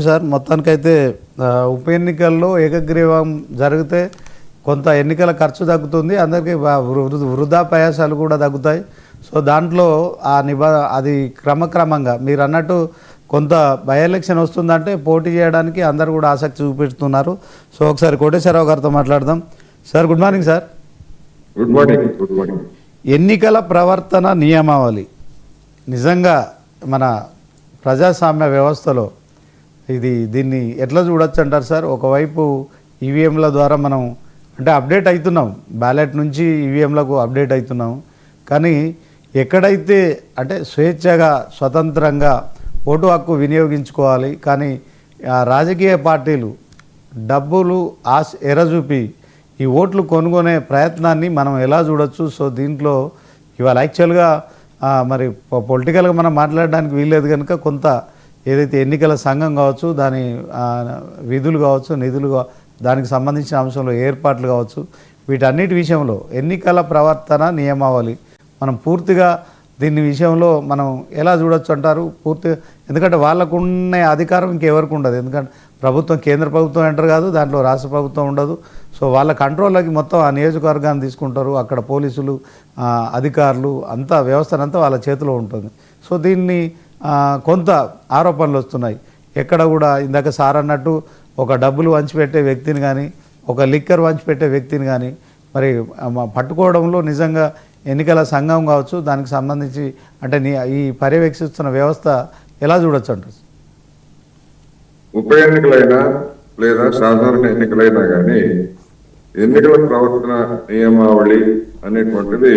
Sir మొత్తానికైతే ఉప ఎన్నికల్లో ఏకగ్రీవం జరిగితే కొంత ఎన్నికల ఖర్చు తగ్గుతుంది, అందరికీ వృధా ప్రయాసాలు కూడా తగ్గుతాయి. సో దాంట్లో అది క్రమక్రమంగా మీరు అన్నట్టు కొంత బై ఎలక్షన్ వస్తుందంటే పోటీ చేయడానికి అందరు కూడా ఆసక్తి చూపిస్తున్నారు. సో ఒకసారి కోటేశ్వరరావు గారితో మాట్లాడదాం. Sir good morning sir. Good morning. Good morning. ఎన్నికల ప్రవర్తన నియమావళి నిజంగా మన ప్రజాస్వామ్య వ్యవస్థలో దీన్ని ఎట్లా చూడొచ్చు అంటారు సార్? ఒకవైపు ఈవీఎంల ద్వారా మనం అంటే అప్డేట్ అవుతున్నాం, బ్యాలెట్ నుంచి ఈవీఎంలకు అప్డేట్ అవుతున్నాం, కానీ ఎక్కడైతే అంటే స్వేచ్ఛగా స్వతంత్రంగా ఓటు హక్కు వినియోగించుకోవాలి, కానీ రాజకీయ పార్టీలు డబ్బులు ఎరచూపి ఈ ఓట్లు కొనుగొనే ప్రయత్నాన్ని మనం ఎలా చూడొచ్చు? సో దీంట్లో ఇవాళ యాక్చువల్గా మరి పొలిటికల్గా మనం మాట్లాడడానికి వీల్లేదు కనుక కొంత ఏదైతే ఎన్నికల సంఘం కావచ్చు, దాని విధులు కావచ్చు, నిధులు దానికి సంబంధించిన అంశంలో ఏర్పాట్లు కావచ్చు, వీటన్నిటి విషయంలో ఎన్నికల ప్రవర్తన నియమావళి మనం పూర్తిగా దీని విషయంలో మనం ఎలా చూడొచ్చు అంటారు? పూర్తిగా ఎందుకంటే వాళ్ళకున్న అధికారం ఇంకెవరికి ఉండదు, ఎందుకంటే ప్రభుత్వం కేంద్ర ప్రభుత్వం ఎంటర్ కాదు, దాంట్లో రాష్ట్ర ప్రభుత్వం ఉండదు. సో వాళ్ళ కంట్రోల్లోకి మొత్తం ఆ నియోజకవర్గాన్ని తీసుకుంటారు, అక్కడ పోలీసులు అధికారులు అంతా వ్యవస్థనంతా వాళ్ళ చేతిలో ఉంటుంది. సో దీన్ని కొంత ఆరోపణలు వస్తున్నాయి. ఎక్కడ కూడా ఇందాక సార్ అన్నట్టు ఒక డబ్బులు వంచిపెట్టే వ్యక్తిని కానీ, ఒక లిక్కర్ వంచిపెట్టే వ్యక్తిని కానీ మరి పట్టుకోవడంలో నిజంగా ఎన్నికల సంఘం కావచ్చు, దానికి సంబంధించి అంటే ఈ పర్యవేక్షిస్తున్న వ్యవస్థ ఎలా చూడొచ్చు అంటారు? ఉప ఎన్నికలైనా లేదా సాధారణ ఎన్నికలైనా కానీ ఎన్నికల ప్రవర్తన నియమావళి అనేటువంటిది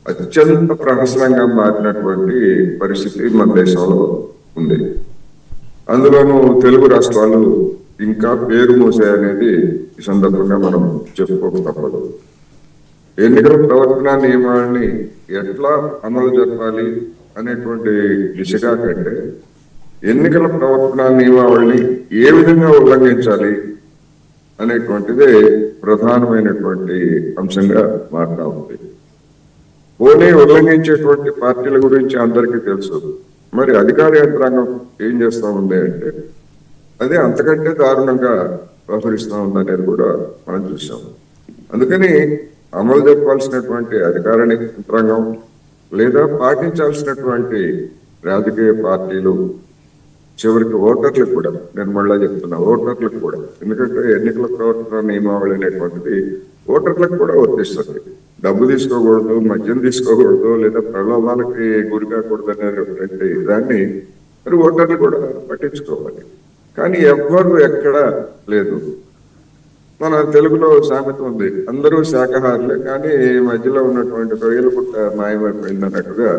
అత్యంత ప్రహసనంగా మారినటువంటి పరిస్థితి మన దేశంలో ఉంది. అందులోనూ తెలుగు రాష్ట్రాలు ఇంకా పేరు మోసాయనేది ఈ సందర్భంగా మనం చెప్పుకోక తప్పదు. ఎన్నికల ప్రవర్తన నియమాన్ని ఎట్లా అమలు జరపాలి అనేటువంటి దిశగా కంటే ఎన్నికల ప్రవర్తన నియమావళిని ఏ విధంగా ఉల్లంఘించాలి అనేటువంటిదే ప్రధానమైనటువంటి అంశంగా మారుతా ఉంది. పోనీ ఉల్లంఘించేటువంటి పార్టీల గురించి అందరికీ తెలుసు, మరి అధికార యంత్రాంగం ఏం చేస్తా ఉంది అంటే అదే అంతకంటే దారుణంగా వ్యవహరిస్తూ ఉందనేది కూడా మనం చూసాం. అందుకని అమలు జరపాల్సినటువంటి అధికార యంత్రాంగం లేదా పాటించాల్సినటువంటి రాజకీయ పార్టీలు, చివరికి ఓటర్లకు కూడా, నేను మళ్ళా చెప్తున్నా ఓటర్లకు కూడా, ఎందుకంటే ఎన్నికల ప్రవర్తన నియమావళి అనేటువంటిది ఓటర్లకు కూడా వర్తిస్తుంది. డబ్బు తీసుకోకూడదు, మద్యం తీసుకోకూడదు, లేదా ప్రలోభాలకి గురి కాకూడదు అనేటువంటి దాన్ని మరి ఓటర్లు కూడా పట్టించుకోవాలి. కానీ ఎవ్వరు ఎక్కడ లేదు. మన తెలుగులో సామెత ఉంది, అందరూ శాఖాహారులే కానీ మధ్యలో ఉన్నటువంటి రొయ్యలు పుట్ట మాయమైపోయింది అన్నట్టుగా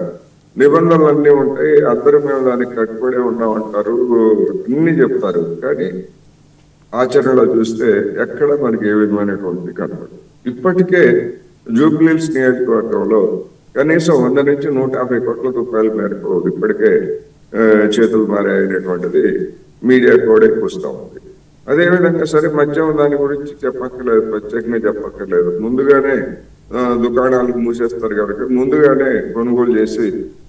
నిబంధనలన్నీ ఉంటాయి, అందరూ మేము దానికి కట్టుబడే ఉన్నామంటారు, అన్ని చెప్తారు, కానీ ఆచరణలో చూస్తే ఎక్కడ మనకి ఏ విధమైనటువంటి కనపడదు. ఇప్పటికే జూబ్లీహిల్స్ నియోజకవర్గంలో కనీసం 100 నుంచి 150 కోట్ల రూపాయల మేరకు ఇప్పటికే చేతులు మారాయనేటువంటిది మీడియా కూడా వస్తూ ఉంది. అదేవిధంగా సరే మద్యం దాని గురించి చెప్పక్కర్లేదు, ప్రత్యేకంగా చెప్పక్కర్లేదు. ముందుగానే దుకాణాలు మూసేస్తారు కాబట్టి ముందుగానే కొనుగోలు చేసి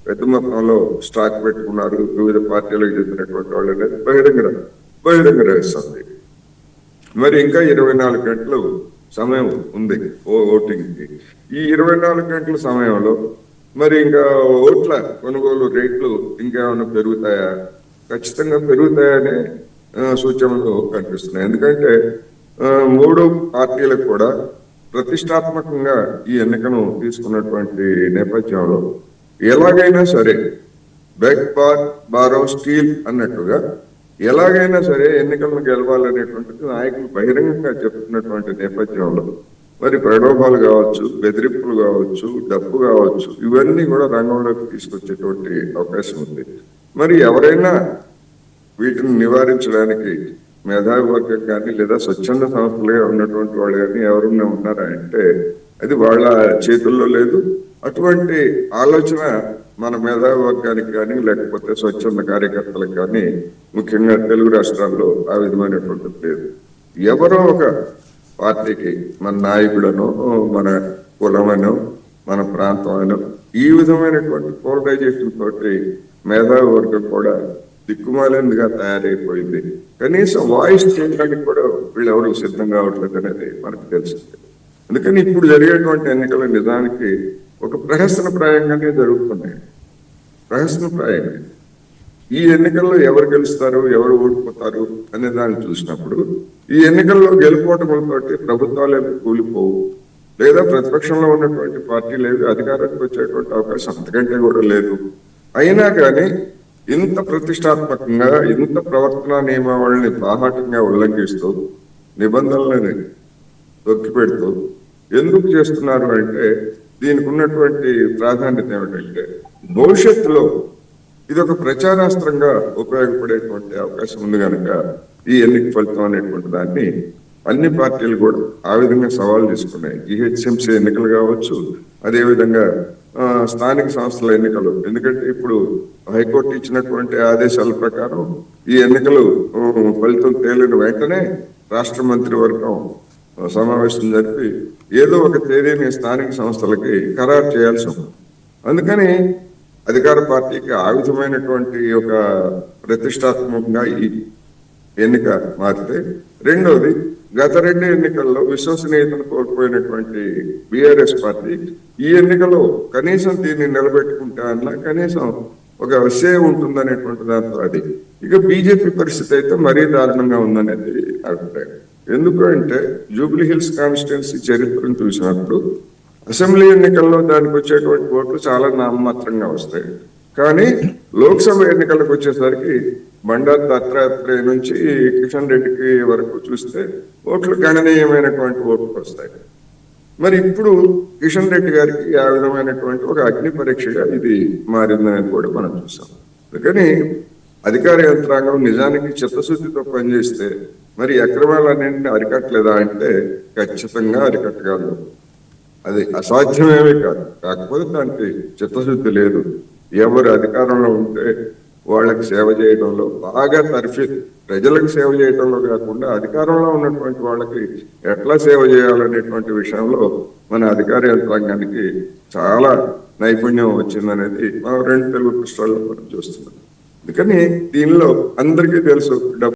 పెద్ద మొత్తంలో స్టాక్ పెట్టుకున్నారు వివిధ పార్టీలకు చెందినటువంటి వాళ్ళు అనేది బహిరంగ రహిస్తుంది. మరి ఇంకా 24 గంటలు సమయం ఉంది ఓటింగ్ కి. ఈ 24 గంటల సమయంలో మరి ఇంకా ఓట్ల కొనుగోలు రేట్లు ఇంకేమైనా పెరుగుతాయా? ఖచ్చితంగా పెరుగుతాయనే సూచనలు కనిపిస్తున్నాయి. ఎందుకంటే 3 పార్టీలకు కూడా ప్రతిష్టాత్మకంగా ఈ ఎన్నికను తీసుకున్నటువంటి నేపథ్యంలో ఎలాగైనా సరే బెగ్ బారో స్టీల్ అన్నట్టుగా ఎలాగైనా సరే ఎన్నికలను గెలవాలనేటువంటిది నాయకులు బహిరంగంగా చెప్తున్నటువంటి నేపథ్యంలో మరి ప్రలోభాలు కావచ్చు, బెదిరింపులు కావచ్చు, డబ్బు కావచ్చు, ఇవన్నీ కూడా రంగంలోకి తీసుకొచ్చేటువంటి అవకాశం ఉంది. మరి ఎవరైనా వీటిని నివారించడానికి మేధావి వర్గం కానీ లేదా స్వచ్ఛంద సంస్థలుగా ఉన్నటువంటి వాళ్ళు కానీ ఎవరైనా ఉన్నారా అంటే అది వాళ్ళ చేతుల్లో లేదు. అటువంటి ఆలోచన మన మేధావి వర్గానికి కానీ లేకపోతే స్వచ్ఛంద కార్యకర్తలకు కానీ ముఖ్యంగా తెలుగు రాష్ట్రాల్లో ఆ విధమైనటువంటి లేదు. ఎవరో ఒక పార్టీకి మన నాయకుడనో, మన కులమనో, మన ప్రాంతమనో ఈ విధమైనటువంటి పోలరైజేషన్ తోటి మేధావి వర్గం కూడా దిక్కుమాలిందిగా తయారైపోయింది. కనీసం వాయిస్ చేయడానికి కూడా వీళ్ళు ఎవరు సిద్ధం కావట్లేదు అనేది మనకు తెలిసింది. అందుకని ఇప్పుడు జరిగేటువంటి ఎన్నికల నిజానికి ఒక ప్రహసనప్రాయంగానే జరుగుతున్నాయి. ప్రహసనప్రాయంగా ఈ ఎన్నికల్లో ఎవరు గెలుస్తారు, ఎవరు ఓడిపోతారు అనే దాన్ని చూసినప్పుడు ఈ ఎన్నికల్లో గెలుపోవటములతోటి ప్రభుత్వాలు కూలిపోవు, లేదా ప్రతిపక్షంలో ఉన్నటువంటి పార్టీలు ఏవి అధికారానికి వచ్చేటువంటి అవకాశం అంతకంటే కూడా లేదు. అయినా కానీ ఇంత ప్రతిష్టాత్మకంగా, ఇంత ప్రవర్తన నియమావళిని బాహాటంగా ఉల్లంఘిస్తూ, నిబంధనలని తొక్కిపెడుతూ ఎందుకు చేస్తున్నారు అంటే దీనికి ఉన్నటువంటి ప్రాధాన్యత ఏమిటంటే భవిష్యత్తులో ఇది ఒక ప్రచారాస్త్రంగా ఉపయోగపడేటువంటి అవకాశం ఉంది కనుక ఈ ఎన్నిక ఫలితం అనేటువంటి దాన్ని అన్ని పార్టీలు కూడా ఆ విధంగా సవాల్ తీసుకున్నాయి. జిహెచ్ఎంసీ ఎన్నికలు కావచ్చు, అదేవిధంగా స్థానిక సంస్థల ఎన్నికలు. ఎందుకంటే ఇప్పుడు హైకోర్టు ఇచ్చినటువంటి ఆదేశాల ప్రకారం ఈ ఎన్నికలు ఫలితం తేలిన వెంటనే రాష్ట్ర మంత్రివర్గం సమావేశం జరిపి ఏదో ఒక తేదీని స్థానిక సంస్థలకి ఖరారు చేయాల్సి ఉంది. అందుకని అధికార పార్టీకి ఆ విధమైనటువంటి ఒక ప్రతిష్టాత్మకంగా ఈ ఎన్నిక మారితే, రెండవది గత 2 ఎన్నికల్లో విశ్వసనీయతను కోల్పోయినటువంటి బీఆర్ఎస్ పార్టీ ఈ ఎన్నికలో కనీసం దీన్ని నిలబెట్టుకుంటా అన్నా కనీసం ఒక సేవ్ ఉంటుందనేటువంటి దాంతో అది. ఇక బీజేపీ పరిస్థితి అయితే మరీ దారుణంగా ఉందనేది అభిప్రాయం. ఎందుకు అంటే జూబ్లీ హిల్స్ కాన్స్టిట్యున్సీ చరిత్రను చూసినప్పుడు అసెంబ్లీ ఎన్నికల్లో దానికి వచ్చేటువంటి ఓట్లు చాలా నామమాత్రంగా వస్తాయి. కానీ లోక్సభ ఎన్నికలకు వచ్చేసరికి బండారు దత్తాత్రేయ నుంచి కిషన్ రెడ్డికి వరకు చూస్తే ఓట్లు గణనీయమైనటువంటి ఓట్లు వస్తాయి. మరి ఇప్పుడు కిషన్ రెడ్డి గారికి ఆ విధమైనటువంటి ఒక అగ్ని పరీక్షగా ఇది మారిందనేది కూడా మనం చూసాం. అందుకని అధికార యంత్రాంగం నిజానికి చిత్తశుద్ధితో పనిచేస్తే మరి అక్రమాలన్నింటినీ అరికట్టలేదా అంటే ఖచ్చితంగా అరికట్టగలదు. అది అసాధ్యమేమీ కాదు. కాకపోతే దానికి చిత్తశుద్ధి లేదు. ఎవరు అధికారంలో ఉంటే వాళ్ళకి సేవ చేయడంలో బాగా ప్రజలకు సేవ చేయడంలో కాకుండా అధికారంలో ఉన్నటువంటి వాళ్ళకి ఎట్లా సేవ చేయాలనేటువంటి విషయంలో మన అధికార యంత్రాంగానికి చాలా నైపుణ్యం వచ్చిందనేది మనం 2 తెలుగు రాష్ట్రాల్లో మనం చూస్తున్నాం. అందుకని దీనిలో అందరికీ తెలుసు